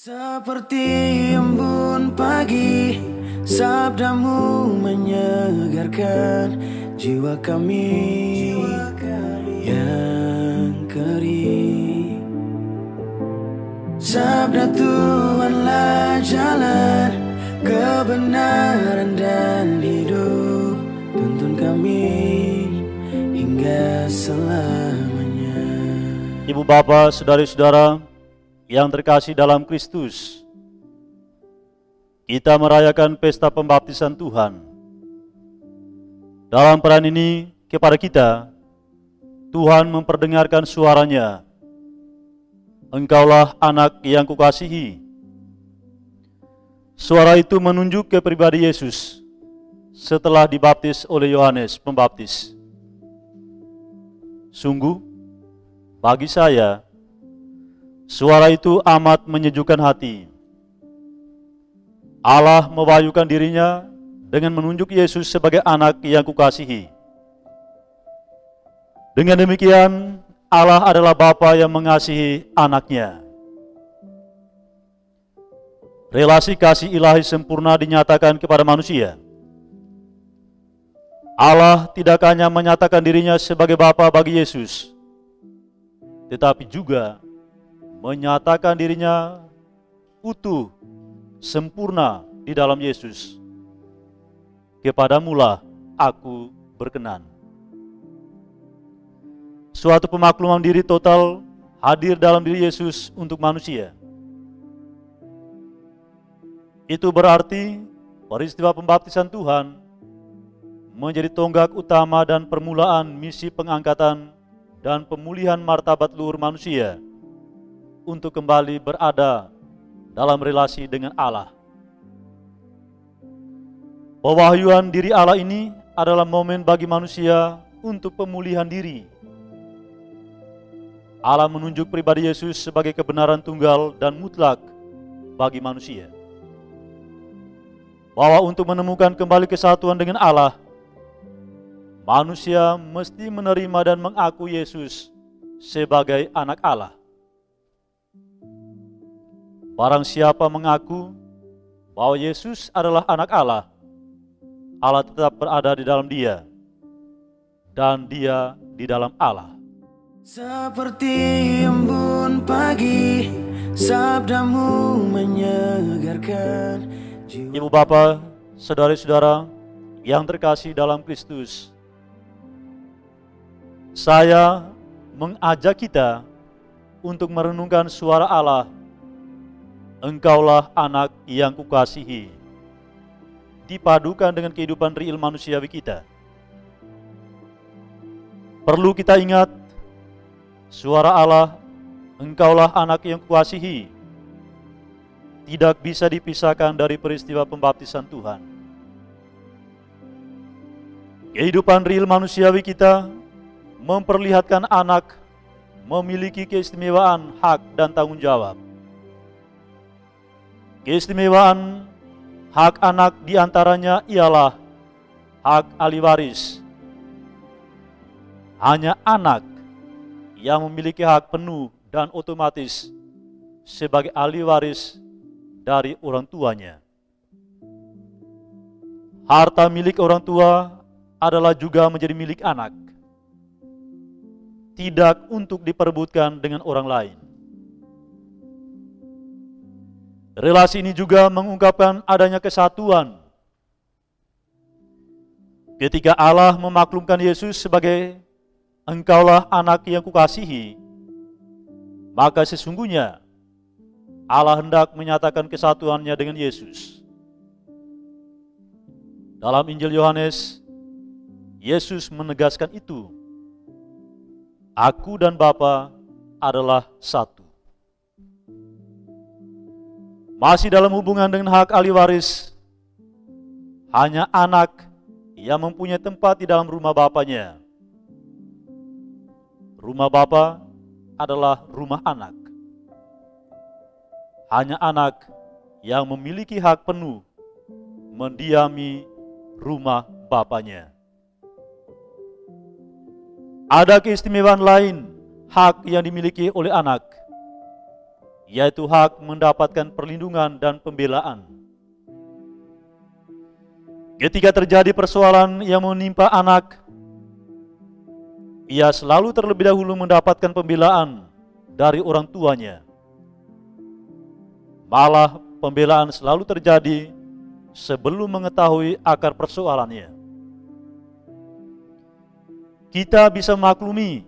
Seperti embun pagi, sabdamu menyegarkan jiwa kami yang kering. Sabda Tuhanlah jalan kebenaran dan hidup, tuntun kami hingga selamanya. Ibu bapak, saudari-saudara yang terkasih dalam Kristus, kita merayakan pesta pembaptisan Tuhan. Dalam peran ini kepada kita, Tuhan memperdengarkan suaranya. Engkaulah anak yang kukasihi. Suara itu menunjuk ke pribadi Yesus setelah dibaptis oleh Yohanes Pembaptis. Sungguh, bagi saya, suara itu amat menyejukkan hati. Allah mewahyukan dirinya dengan menunjuk Yesus sebagai anak yang kukasihi. Dengan demikian, Allah adalah Bapa yang mengasihi anaknya. Relasi kasih ilahi sempurna dinyatakan kepada manusia. Allah tidak hanya menyatakan dirinya sebagai Bapa bagi Yesus, tetapi juga menyatakan dirinya utuh, sempurna di dalam Yesus. Kepadamulah aku berkenan. Suatu pemakluman diri total hadir dalam diri Yesus untuk manusia. Itu berarti peristiwa pembaptisan Tuhan menjadi tonggak utama dan permulaan misi pengangkatan dan pemulihan martabat luhur manusia untuk kembali berada dalam relasi dengan Allah. Pewahyuan diri Allah ini adalah momen bagi manusia untuk pemulihan diri. Allah menunjuk pribadi Yesus sebagai kebenaran tunggal dan mutlak bagi manusia. Bahwa untuk menemukan kembali kesatuan dengan Allah, manusia mesti menerima dan mengaku Yesus sebagai anak Allah. Barang siapa mengaku bahwa Yesus adalah anak Allah, Allah tetap berada di dalam dia, dan dia di dalam Allah. Seperti embun pagi, sabdamu menyegarkan jiwa. Ibu bapak, saudari-saudara yang terkasih dalam Kristus, saya mengajak kita untuk merenungkan suara Allah. Engkaulah anak yang kukasihi, dipadukan dengan kehidupan real manusiawi kita. Perlu kita ingat, suara Allah, engkaulah anak yang kukasihi, tidak bisa dipisahkan dari peristiwa pembaptisan Tuhan. Kehidupan real manusiawi kita memperlihatkan anak memiliki keistimewaan, hak, dan tanggung jawab. Keistimewaan hak anak diantaranya ialah hak ahli waris. Hanya anak yang memiliki hak penuh dan otomatis sebagai ahli waris dari orang tuanya. Harta milik orang tua adalah juga menjadi milik anak, tidak untuk diperebutkan dengan orang lain. Relasi ini juga mengungkapkan adanya kesatuan. Ketika Allah memaklumkan Yesus sebagai engkaulah anak yang kukasihi, maka sesungguhnya Allah hendak menyatakan kesatuannya dengan Yesus. Dalam Injil Yohanes, Yesus menegaskan itu. Aku dan Bapa adalah satu. Masih dalam hubungan dengan hak ahli waris, hanya anak yang mempunyai tempat di dalam rumah bapaknya. Rumah bapa adalah rumah anak. Hanya anak yang memiliki hak penuh mendiami rumah bapaknya. Ada keistimewaan lain hak yang dimiliki oleh anak, yaitu hak mendapatkan perlindungan dan pembelaan. Ketika terjadi persoalan yang menimpa anak, ia selalu terlebih dahulu mendapatkan pembelaan dari orang tuanya. Malah pembelaan selalu terjadi sebelum mengetahui akar persoalannya. Kita bisa maklumi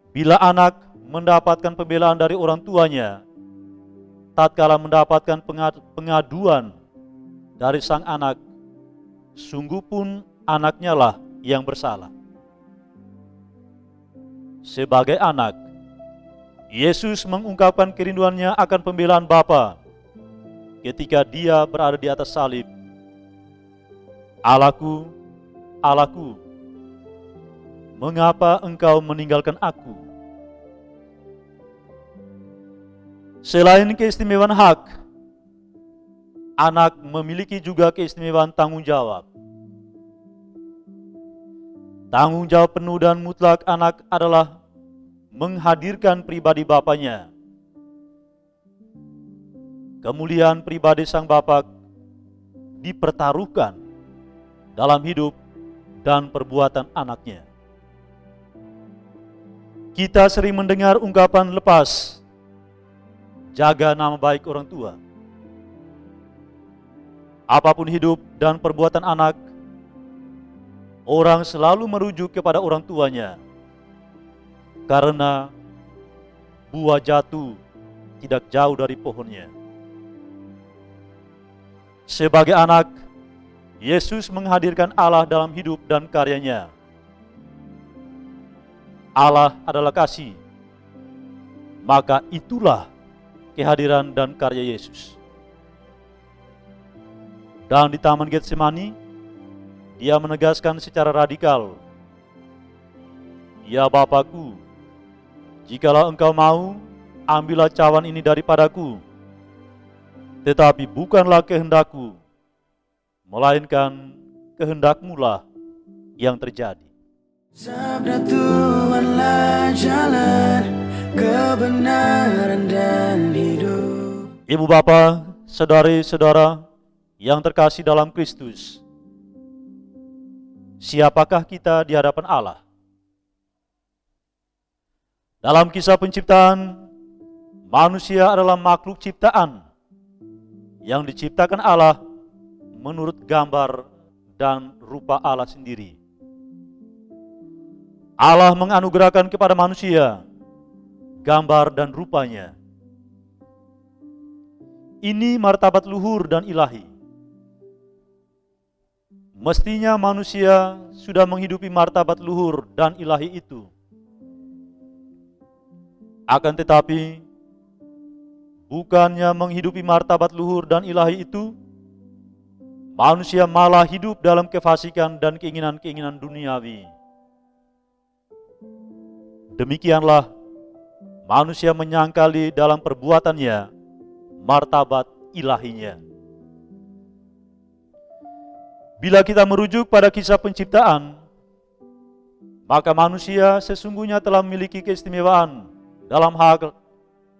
bila anak mendapatkan pembelaan dari orang tuanya tatkala mendapatkan pengaduan dari sang anak, sungguh pun anaknya lah yang bersalah. Sebagai anak, Yesus mengungkapkan kerinduannya akan pembelaan Bapa ketika dia berada di atas salib. "Allahku, Allahku, mengapa engkau meninggalkan aku?" Selain keistimewaan hak, anak memiliki juga keistimewaan tanggung jawab. Tanggung jawab penuh dan mutlak anak adalah menghadirkan pribadi bapaknya. Kemuliaan pribadi sang bapa dipertaruhkan dalam hidup dan perbuatan anaknya. Kita sering mendengar ungkapan lepas, jaga nama baik orang tua. Apapun hidup dan perbuatan anak, orang selalu merujuk kepada orang tuanya. Karena buah jatuh tidak jauh dari pohonnya. Sebagai anak, Yesus menghadirkan Allah dalam hidup dan karyanya. Allah adalah kasih, maka itulah kehadiran dan karya Yesus. Dan di Taman Getsemani, dia menegaskan secara radikal, "Ya Bapakku, jikalau engkau mau, ambillah cawan ini daripadaku. Tetapi bukanlah kehendakku, melainkan kehendak-Mu-lah yang terjadi." Sabda Tuhanlah jalan kebenaran dan hidup. Ibu bapak, saudari-saudara yang terkasih dalam Kristus, siapakah kita di hadapan Allah? Dalam kisah penciptaan, manusia adalah makhluk ciptaan yang diciptakan Allah menurut gambar dan rupa Allah sendiri. Allah menganugerahkan kepada manusia gambar dan rupanya. Ini martabat luhur dan ilahi. Mestinya manusia sudah menghidupi martabat luhur dan ilahi itu. Akan tetapi, bukannya menghidupi martabat luhur dan ilahi itu, manusia malah hidup dalam kefasikan dan keinginan-keinginan duniawi. Demikianlah manusia menyangkali dalam perbuatannya martabat ilahinya. Bila kita merujuk pada kisah penciptaan, maka manusia sesungguhnya telah memiliki keistimewaan dalam hak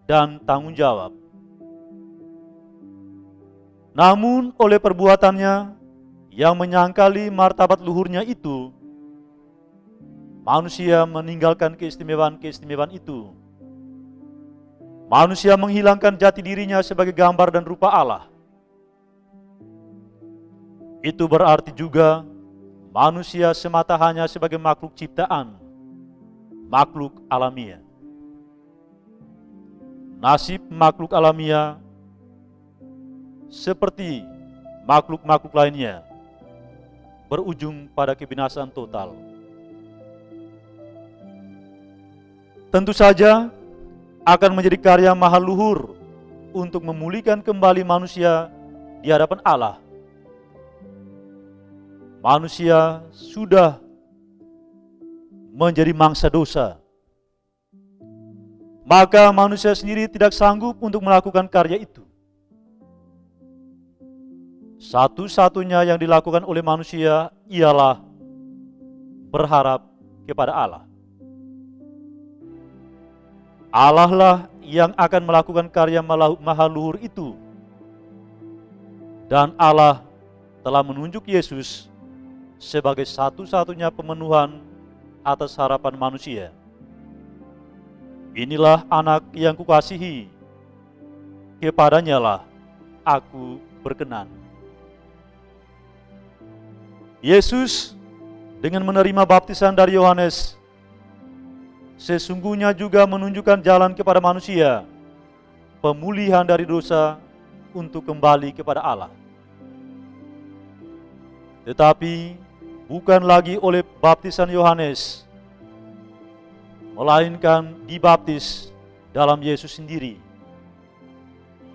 dan tanggung jawab. Namun oleh perbuatannya yang menyangkali martabat luhurnya itu, manusia meninggalkan keistimewaan-keistimewaan itu. Manusia menghilangkan jati dirinya sebagai gambar dan rupa Allah. Itu berarti juga manusia semata hanya sebagai makhluk ciptaan, makhluk alamiah. Nasib makhluk alamiah seperti makhluk-makhluk lainnya berujung pada kebinasaan total. Tentu saja akan menjadi karya mahal luhur untuk memulihkan kembali manusia di hadapan Allah. Manusia sudah menjadi mangsa dosa, maka manusia sendiri tidak sanggup untuk melakukan karya itu. Satu-satunya yang dilakukan oleh manusia ialah berharap kepada Allah. Allah lah yang akan melakukan karya maha luhur itu. Dan Allah telah menunjuk Yesus sebagai satu-satunya pemenuhan atas harapan manusia. Inilah anak yang kukasihi, kepadanya lah aku berkenan. Yesus dengan menerima baptisan dari Yohanes sesungguhnya juga menunjukkan jalan kepada manusia, pemulihan dari dosa untuk kembali kepada Allah. Tetapi bukan lagi oleh baptisan Yohanes, melainkan dibaptis dalam Yesus sendiri,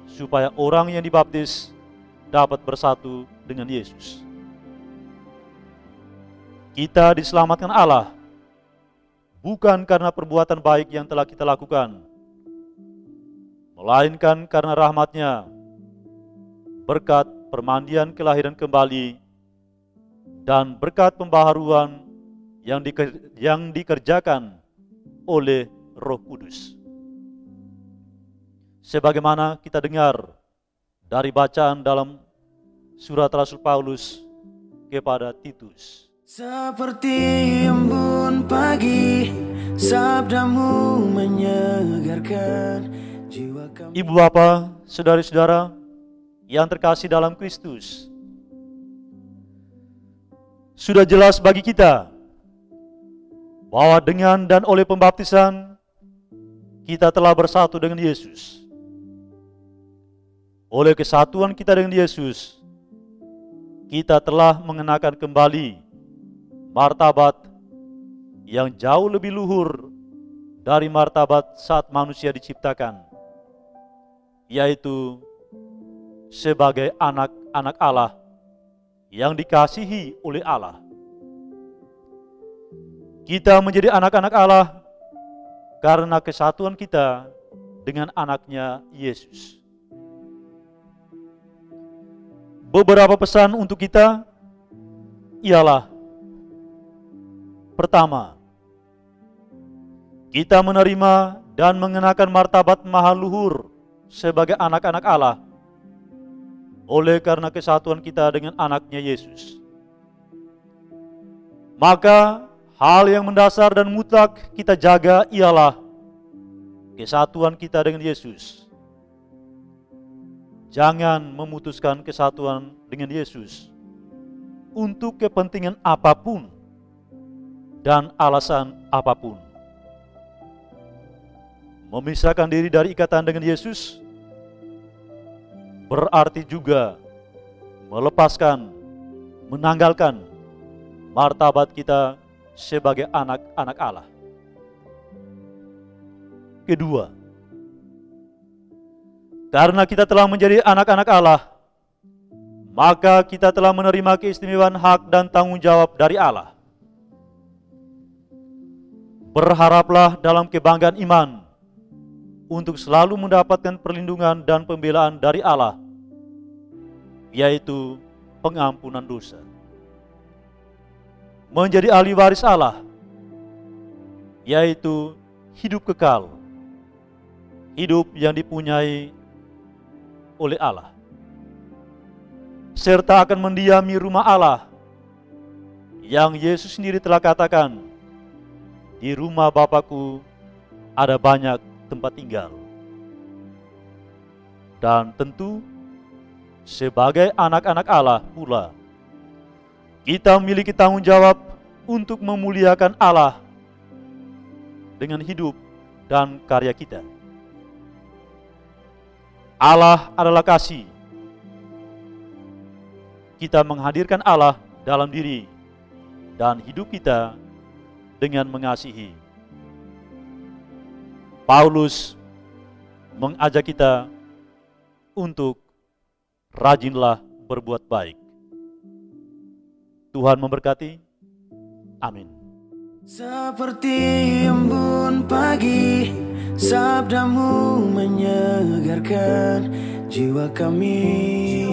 supaya orang yang dibaptis dapat bersatu dengan Yesus. Kita diselamatkan Allah bukan karena perbuatan baik yang telah kita lakukan, melainkan karena rahmat-Nya, berkat permandian kelahiran kembali dan berkat pembaharuan yang dikerjakan oleh Roh Kudus. Sebagaimana kita dengar dari bacaan dalam surat Rasul Paulus kepada Titus. Seperti embun pagi, sabdamu menyegarkan jiwa kami. Ibu bapa, saudara-saudara yang terkasih dalam Kristus, sudah jelas bagi kita bahwa dengan dan oleh pembaptisan kita telah bersatu dengan Yesus. Oleh kesatuan kita dengan Yesus, kita telah mengenakan kembali martabat yang jauh lebih luhur dari martabat saat manusia diciptakan, yaitu sebagai anak-anak Allah yang dikasihi oleh Allah. Kita menjadi anak-anak Allah karena kesatuan kita dengan anaknya Yesus. Beberapa pesan untuk kita ialah: pertama, kita menerima dan mengenakan martabat maha luhur sebagai anak-anak Allah oleh karena kesatuan kita dengan anaknya Yesus. Maka hal yang mendasar dan mutlak kita jaga ialah kesatuan kita dengan Yesus. Jangan memutuskan kesatuan dengan Yesus untuk kepentingan apapun dan alasan apapun. Memisahkan diri dari ikatan dengan Yesus berarti juga melepaskan, menanggalkan martabat kita sebagai anak-anak Allah. Kedua, karena kita telah menjadi anak-anak Allah, maka kita telah menerima keistimewaan hak dan tanggung jawab dari Allah. Berharaplah dalam kebanggaan iman untuk selalu mendapatkan perlindungan dan pembelaan dari Allah, yaitu pengampunan dosa. Menjadi ahli waris Allah, yaitu hidup kekal, hidup yang dipunyai oleh Allah, serta akan mendiami rumah Allah yang Yesus sendiri telah katakan, di rumah Bapakku ada banyak tempat tinggal. Dan tentu sebagai anak-anak Allah pula, kita memiliki tanggung jawab untuk memuliakan Allah dengan hidup dan karya kita. Allah adalah kasih. Kita menghadirkan Allah dalam diri dan hidup kita dengan mengasihi. Paulus mengajak kita untuk rajinlah berbuat baik. Tuhan memberkati. Amin. Seperti embun pagi, sabdamu menyegarkan jiwa kami.